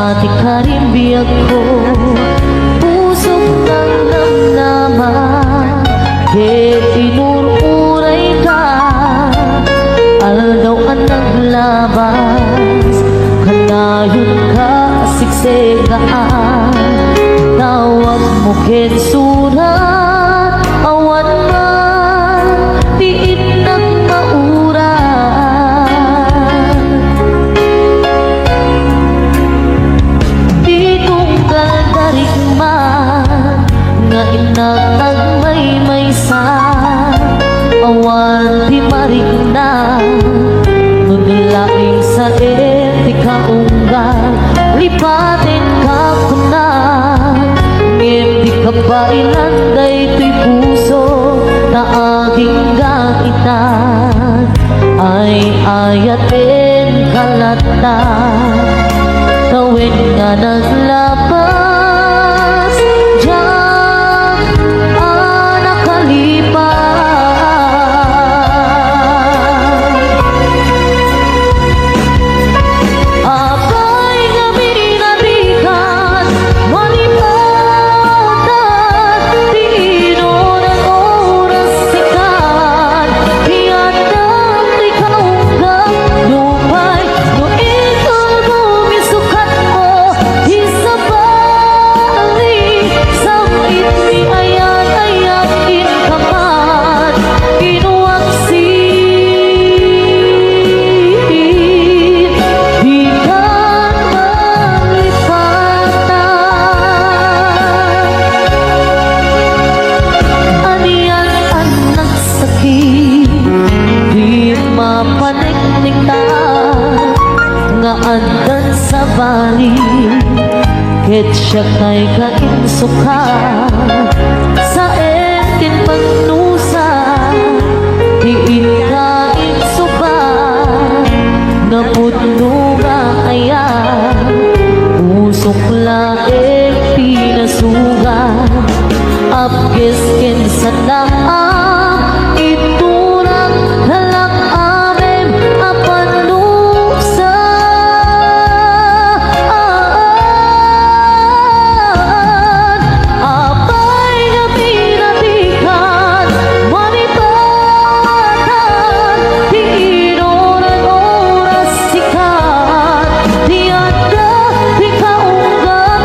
Ati karimbiyag ko pusok ng namnaman ket inururay ka aldaw ka naglabas kanayon ka siksegaan tawag mo ket surat awan man diit nagmauran di tungkal darigman nga inatag may sa awan di marigna naglaing sa etika unggal lipatin ka kuna ngem di ka ba ilanday to'y puso na aking gaitan ay ayatin kalata kawin nga naglabas diyan abay nga minarikan malipatan di inunan oras sikan hiyatang di kaunggang lupay no ikaw lumisukat mo isabali samit ni ayan inkaman inuwaksin di ka malipatan aniyan ang nagsakit di mapanikniktan nga andan sa bali ket siya kay kainsuka sa etin magnusa diin ka insuba nga pudno nga ayan usok laeng pinasugan apges ken sa daam iturang halak amen apanusa abay nga pinatikan malipatan di inunan oras sikat di ada di kaunggan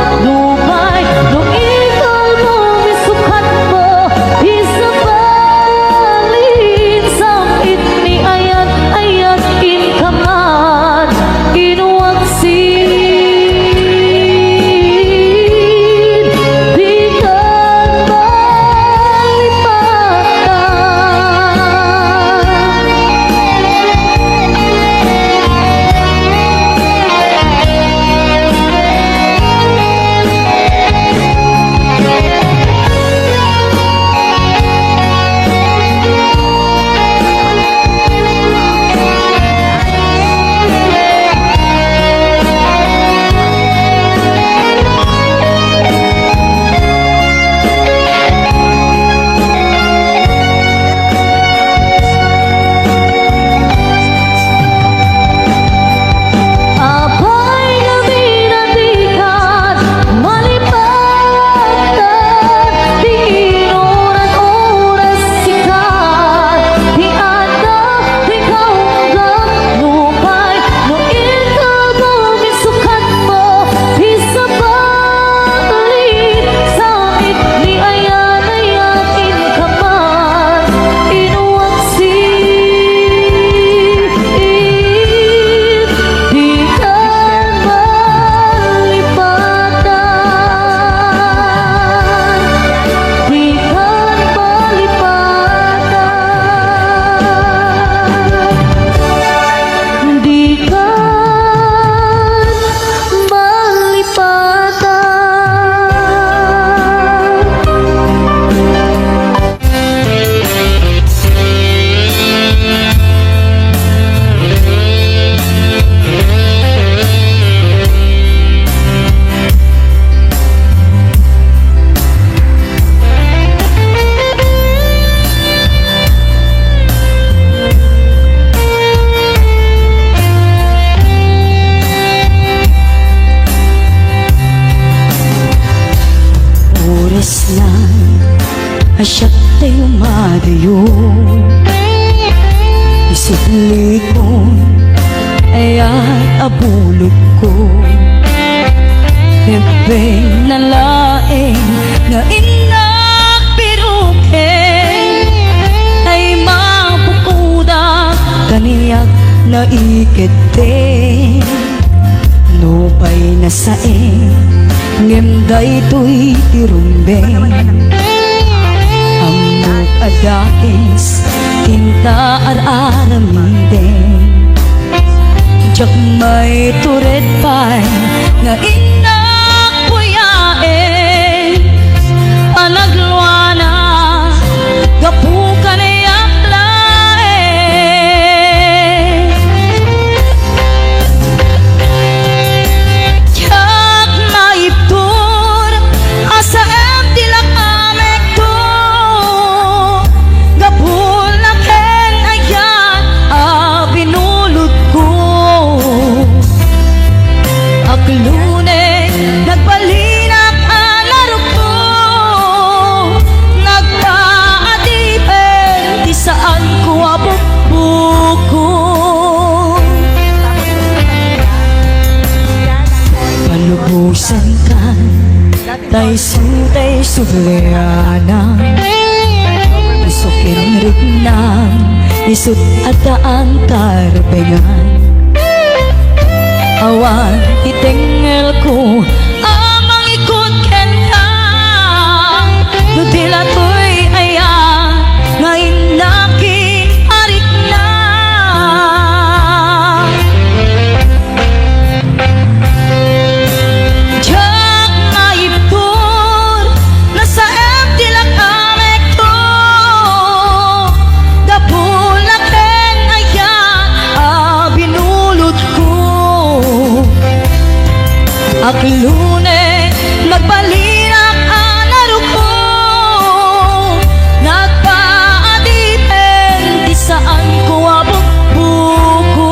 Asyak tayo madayo Isipli ko Aya't abulog ko Pepe na laeng Na inak piruke Ay mapukuda Kaniyak na ikete Nopay na saeng Ngemday to'y tirumbeng Amok adakis Tinta ar-aramideng Jak may turet pa'y Nga inak puyae Panagluana Gapukan ay aklae Jak maiptur Asa em tilak amek to Gapulaken ayan Binulot ko Aklune Nagbalinak alarok ko Nagpaadipen Di saan ko abukbuko Palubusan ka Tay sufleana Usukin rignang Isut ang karbengan Awan itengel ko Amang ikot ken ka Nudila to'y ayan Ngayon nakin arik na Jak maiptur Nasa em tilak amek to Dapulaken ayan Binulot ko Aklune Nagbalinak alarok ko Nagpaadipen Di saan ko abukbuko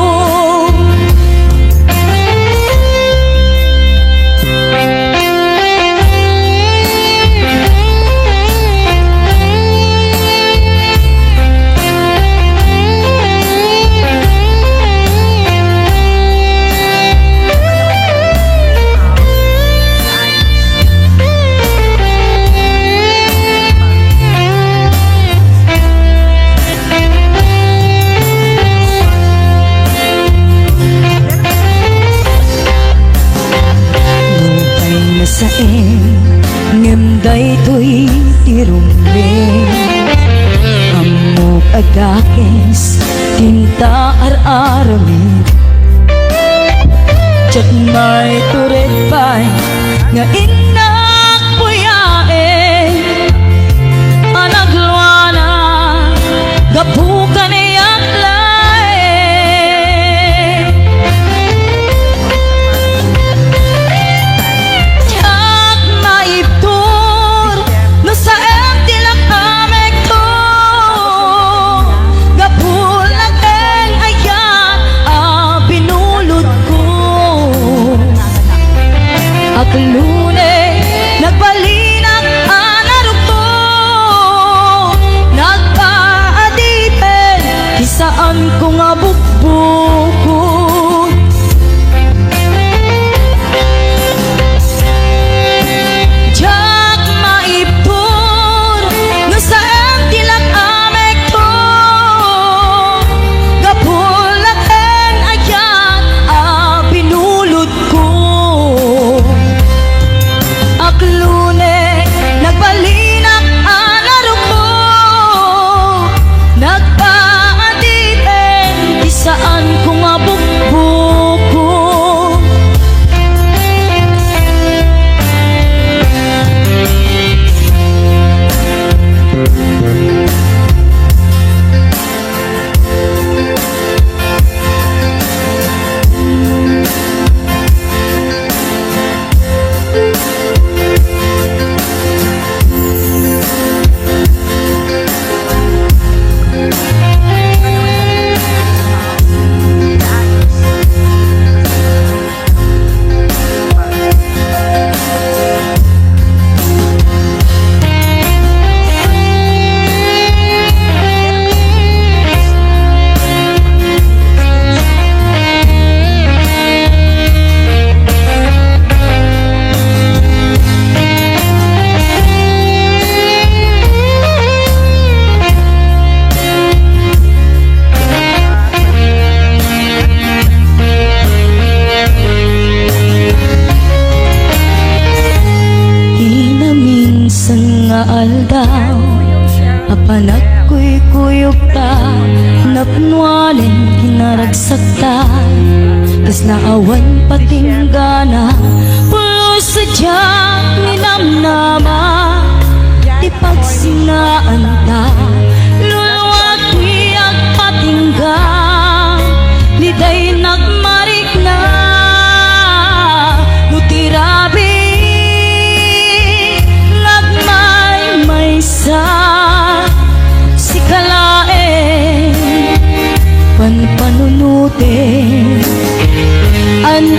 Ngemday to'y tirumbeng Amok agakes Tinta ar-aramid Jak may turet pa'y Nga inak puyae Anagluana Gapukan ay aklae Jak maiptur No sa em tilak amek to Gapulaken ayan Binulot ko Aklune Nagbalinak alarok ko Nagpaadipen Di saan ko nga bukbuko Jak maiptur No sa em tilak amek to Gapulaken ayan Binulot ko Panak ko'y kuyog ta, napnualin kinaragsak ta, kas naawan patinggana, pulo sa diyang ninamnama, di pagsinaan ta, luluwag niyag patinggang, di day nagmarik na, nutirabi, nagmay-may sa, si kalae, panpanunute,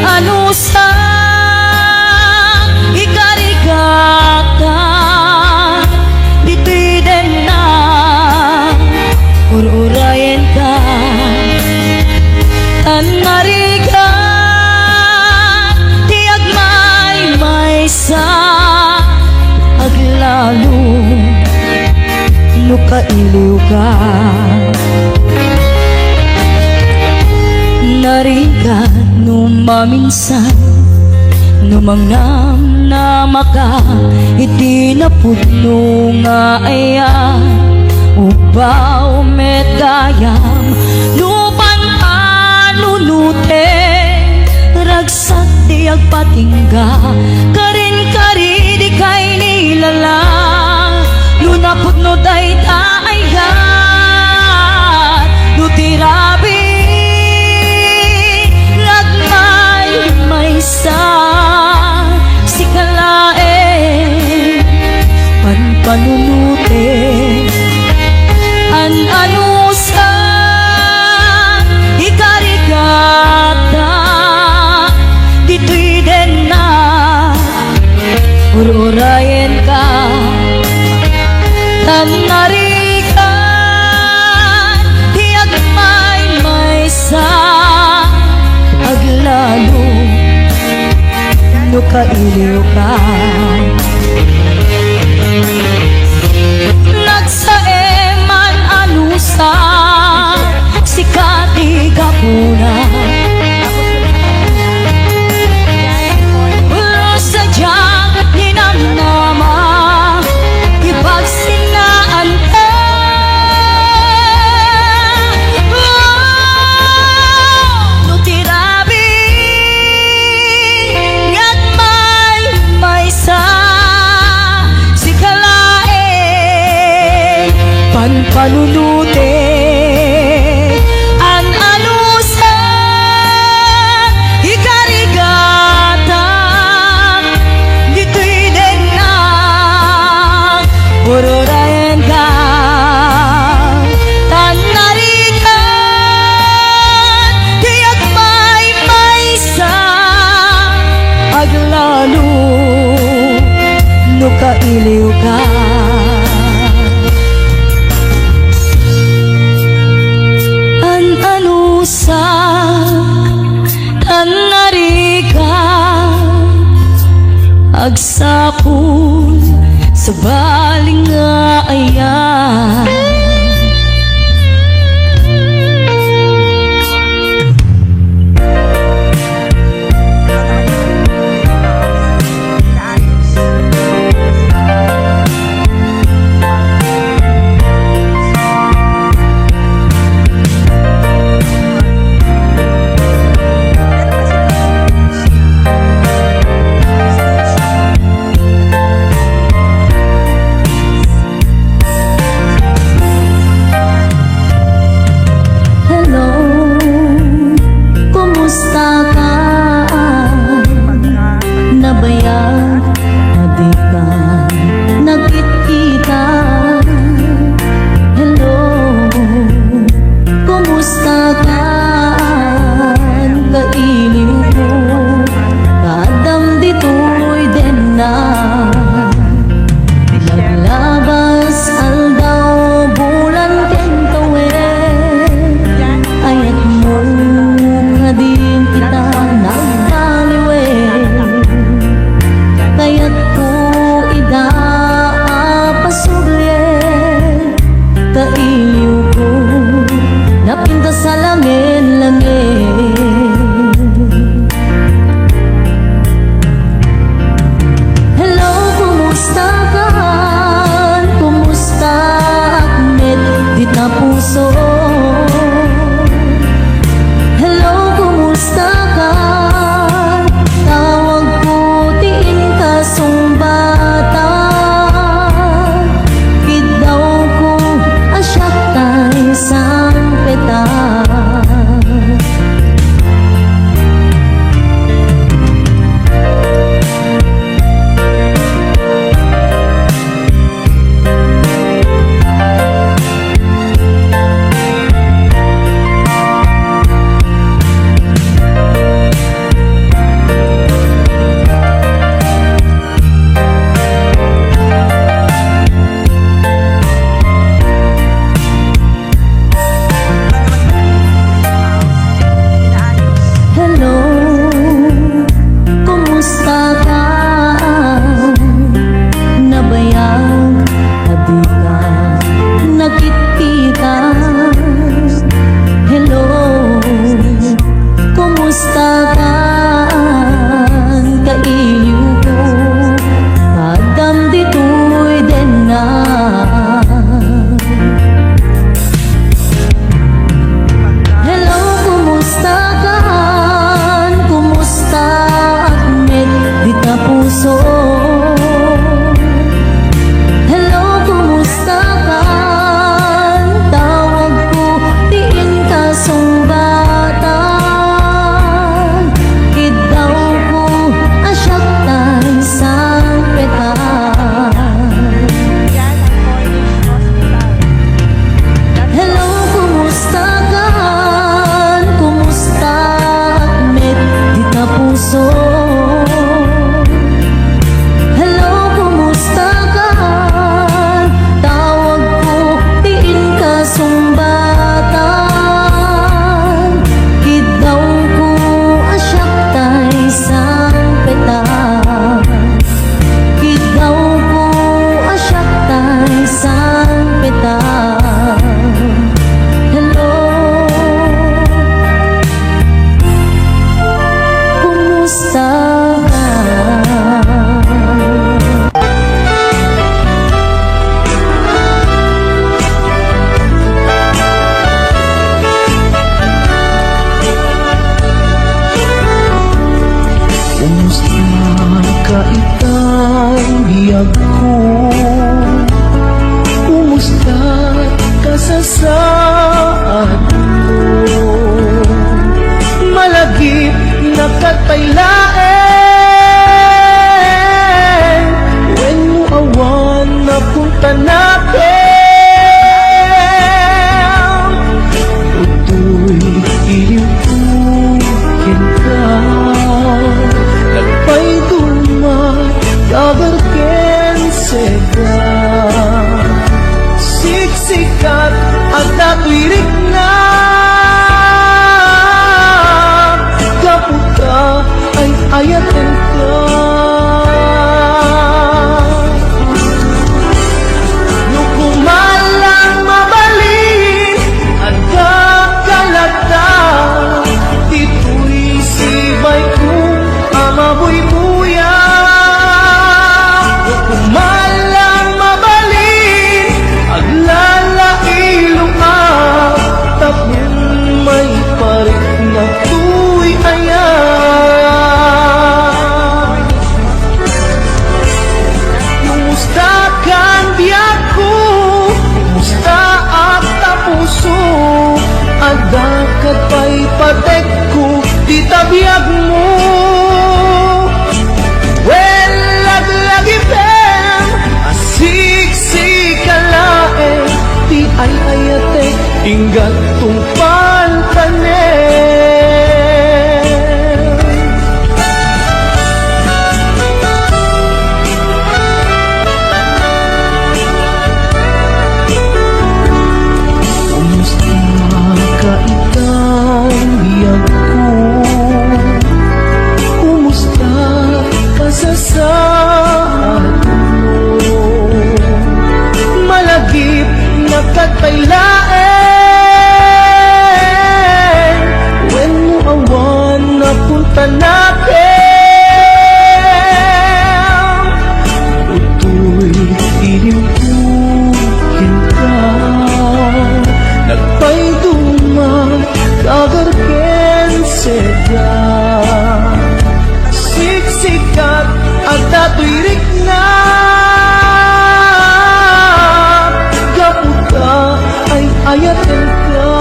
ano sa ikarigata, dito'y din na ururayan ka, tanariga, tiyag may sa aglalo, nukailiw ka. Nariga numaminsan, numangnam na maka, iti na pudno nga aya, ubaw met gayam, nupan anunute, ragsak di agpatingga, karin kari di kay nilalang, lunapot no day taayat, nutirabi, sa si kalae, panpanunute, ano sa ikarigata, dito'y din na ururayan ka, tanarikan, tiyag may sa aglalo, nukailiw ka. Nagsaeman anusa, sikati kapuna, ulo sa diyang ninamnama, ipagsinaan ka, nutirabi, si kalae, panpanunute, ano sa ikarigata, dito'y din na ururayan ka, tanarikan, tiyag may sa aglalo, nukailiw ka. Ano sa tanarika, agsapul sa baling nga ayan. puso. Hello, kumusta ka? Tawag ko, diin ka sumbatan. Idaw ko, asyak tayo sa petan. Hello, kumusta ka? Kumusta? Met, di ka puso. Hello, kumusta ka? Tawag ko, diin ka sumbatan. Idaw ko, asyak tayo sa petan. Idaw ko, asyak tayo sa petan. Hello, kumusta ka? Kumusta ka itang biyag ko? Kumusta ka sa saad mo? Malagip na kataylain, when mo awan na punta natin. Uto'y iliwukin ka, nagpay dumat, kabarken sega. Siksikat at natwirik na, kaputa ay ayaten ka. Nukumalang mabalin at kakalata, dito'y sibay ko amabuy-buya. Nukumalang mabalin at lalailong tapon may parik na tuy ayan. Kumusta kan biyak ko? Kumusta at tapuso? Adakat pa'y patek ko, di tabiyag mo. Well, laglagipem, asiksik-alae, di ay ayate, inggat tungpan tanem. Kumusta ka itang biyag ko? Kumusta ka sa saad mo? Malagip na kataylain, when mo awan na punta natin. Uto'y iliwukin ka, nagpay dumat, kagarken sega. Siksikat at natwirik na, kaputa ay ayaten ka.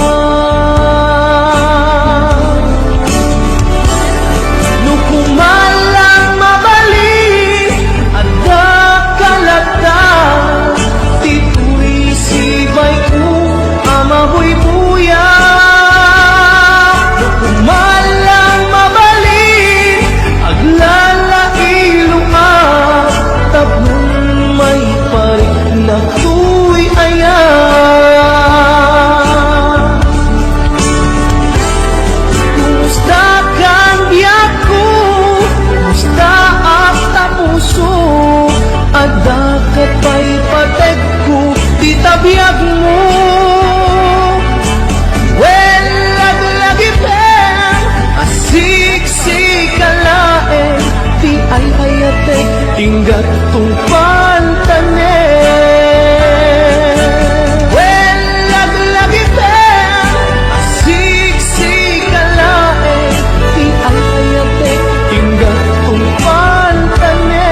Nukumalang mabalin at kakalata, dito'y sibay ko amabuy-buya. Nukumalang mabalin at lalailong tapon may parik na tuy ayan. Kumusta kang biyak ko? Kumusta ang tapuso? Adakat pa'y patek ko, di tabiyag mo. Well, laglagipem, asiksik-alae, di ay ayate, inggat tungpan tanem. Well, laglagipem, asiksik-alae, di ay ayate, inggat tungpan tanem.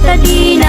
Tadi